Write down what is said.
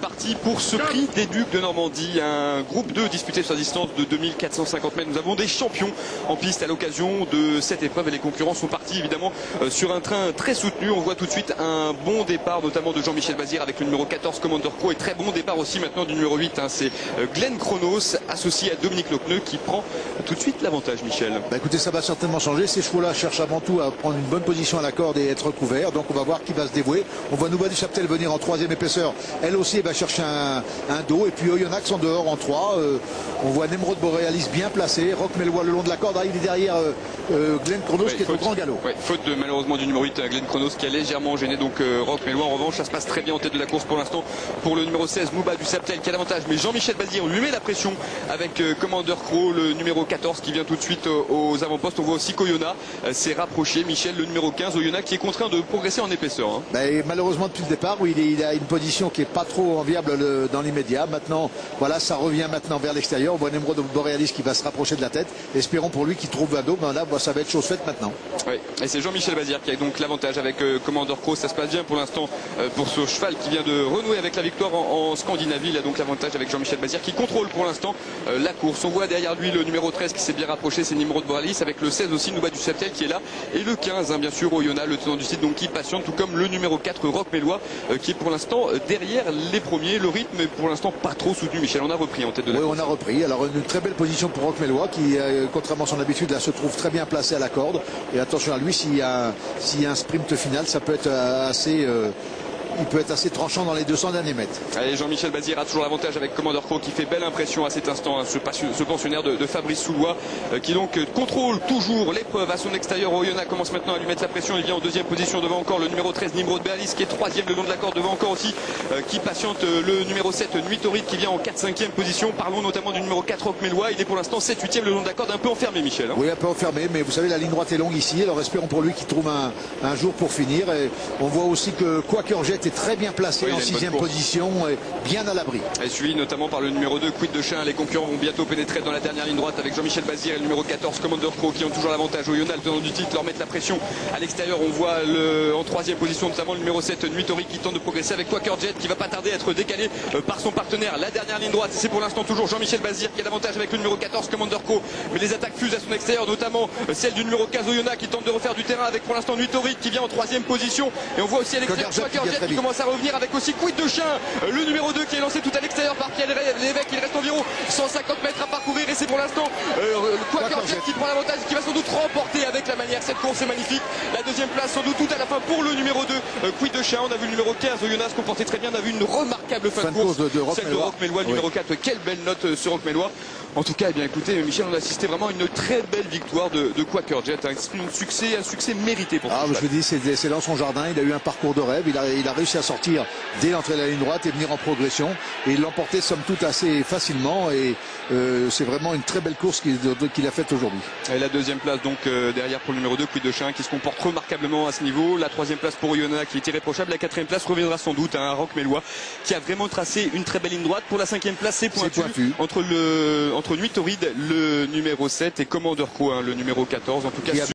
Parti pour ce prix des Ducs de Normandie, un groupe 2 disputé sur la distance de 2450 mètres. Nous avons des champions en piste à l'occasion de cette épreuve et les concurrents sont partis évidemment sur un train très soutenu. On voit tout de suite un bon départ notamment de Jean-Michel Bazir avec le numéro 14 Commander Crow et très bon départ aussi maintenant du numéro 8. C'est Glenn Chronos associé à Dominique Lochneux qui prend tout de suite l'avantage, Michel. Écoutez, ça va certainement changer. Ces chevaux-là cherchent avant tout à prendre une bonne position à la corde et être couverts. Donc on va voir qui va se dévouer. On voit Nouba du Chaptel venir en troisième épaisseur. Elle aussi va chercher un dos. Et puis Oyonnax en dehors en 3. On voit Nemrod Borealis bien placé. Roch Mellois le long de la corde. Il est derrière Glenn Chronos qui est au grand galop. Faute de malheureusement du numéro 8 Glenn Chronos qui a légèrement gêné donc Roch Mellois. En revanche, ça se passe très bien en tête de la course pour l'instant pour le numéro 16 Nouba du Chaptel qui a l'avantage. Mais Jean-Michel Bazir, on lui met la pression avec Commander Crow, le numéro 14 qui vient tout de suite aux avant-postes. On voit aussi qu'Oyonnax s'est rapproché. Michel, le numéro 15, Oyonnax qui est contraint de progresser en épaisseur. Malheureusement depuis le départ où il a une position qui est pas trop enviable dans l'immédiat. Maintenant, voilà, ça revient maintenant vers l'extérieur. On voit Nemrod Borealis qui va se rapprocher de la tête. Espérons pour lui qu'il trouve un dos. Là, ça va être chose faite maintenant. Oui, et c'est Jean-Michel Bazir qui a donc l'avantage avec Commander Crow. Ça se passe bien pour l'instant pour ce cheval qui vient de renouer avec la victoire en Scandinavie. Il a donc l'avantage avec Jean-Michel Bazir qui contrôle pour l'instant la course. On voit derrière lui le numéro 13 qui s'est bien rapproché, c'est Nemrod Borealis, avec le 16 aussi Nouba du Chaptel qui est là, et le 15 bien sûr Oyonnax, le tenant du titre, donc qui patiente, tout comme le numéro 4 Roch Mellois qui est pour l'instant derrière les premiers. Le rythme est pour l'instant pas trop soutenu, Michel. On a repris en tête de la course. On a repris. Alors une très belle position pour Roch Mellois qui, contrairement à son habitude, là se trouve très bien placé à la corde. Et attention à lui, s'il y a un sprint final, ça peut être il peut être assez tranchant dans les 200 derniers mètres. Allez, Jean-Michel Bazir a toujours l'avantage avec Commander Crow qui fait belle impression à cet instant, ce pensionnaire de Fabrice Soulois qui donc contrôle toujours l'épreuve à son extérieur. Oyonnax commence maintenant à lui mettre la pression. Il vient en deuxième position devant encore le numéro 13 Nemrod Borealis qui est troisième le long de la corde, devant encore aussi qui patiente le numéro 7 Nuit Torride qui vient en 4-5e position. Parlons notamment du numéro 4 Roch Mellois. Il est pour l'instant 7-8e le long de la corde, un peu enfermé, Michel. Oui, un peu enfermé, mais vous savez la ligne droite est longue ici. Alors espérons pour lui qu'il trouve un jour pour finir. Et on voit aussi que Quaker Jet est très bien placé en 6e position, bien à l'abri. Et suivi notamment par le numéro 2 Quid de Chien. Les concurrents vont bientôt pénétrer dans la dernière ligne droite avec Jean-Michel Bazir et le numéro 14 Commander Crow qui ont toujours l'avantage. Oyonnax, le tenant du titre, leur mettre la pression à l'extérieur. On voit en 3e position notamment le numéro 7 Nuit Torride qui tente de progresser avec Quaker Jet qui va pas tarder à être décalé par son partenaire. La dernière ligne droite, c'est pour l'instant toujours Jean-Michel Bazir qui a l'avantage avec le numéro 14 Commander Crow, mais les attaques fusent à son extérieur, notamment celle du numéro 15 Oyonnax qui tente de refaire du terrain avec pour l'instant Nuit Torride qui vient en 3e position. Et on voit aussi à l'extérieur Quaker Jet qui commence à revenir avec aussi Quid de Chien, le numéro 2 qui est lancé tout à l'extérieur par Pierre Lévesque. Il reste environ 150 mètres à parcourir et c'est pour l'instant Quaker Jet qui prend l'avantage, qui va sans doute remporter avec la manière. Cette course est magnifique. La deuxième place sans doute tout à la fin pour le numéro 2 Quid de Chien. On a vu le numéro 15 Oyonnax se comporter très bien. On a vu une remarquable fin de course celle de Roch Mellois, le numéro 4. Quelle belle note sur Roch Mellois. En tout cas, écoutez, Michel, on a assisté vraiment à une très belle victoire de Quaker Jet. Un succès mérité pour je vous dis, c'est dans son jardin. Il a eu un parcours de rêve. Il a réussi à sortir dès l'entrée de la ligne droite et venir en progression. Et il l'emportait somme toute assez facilement. Et c'est vraiment une très belle course qu'il a faite aujourd'hui. Et la deuxième place donc derrière pour le numéro 2 Quid de Chien qui se comporte remarquablement à ce niveau. La troisième place pour Oyonnax qui est irréprochable. La quatrième place reviendra sans doute à Roch Mellois qui a vraiment tracé une très belle ligne droite. Pour la cinquième place, c'est pointu entre Nuit Torride, le numéro 7 et Commander Crow, le numéro 14. En tout cas,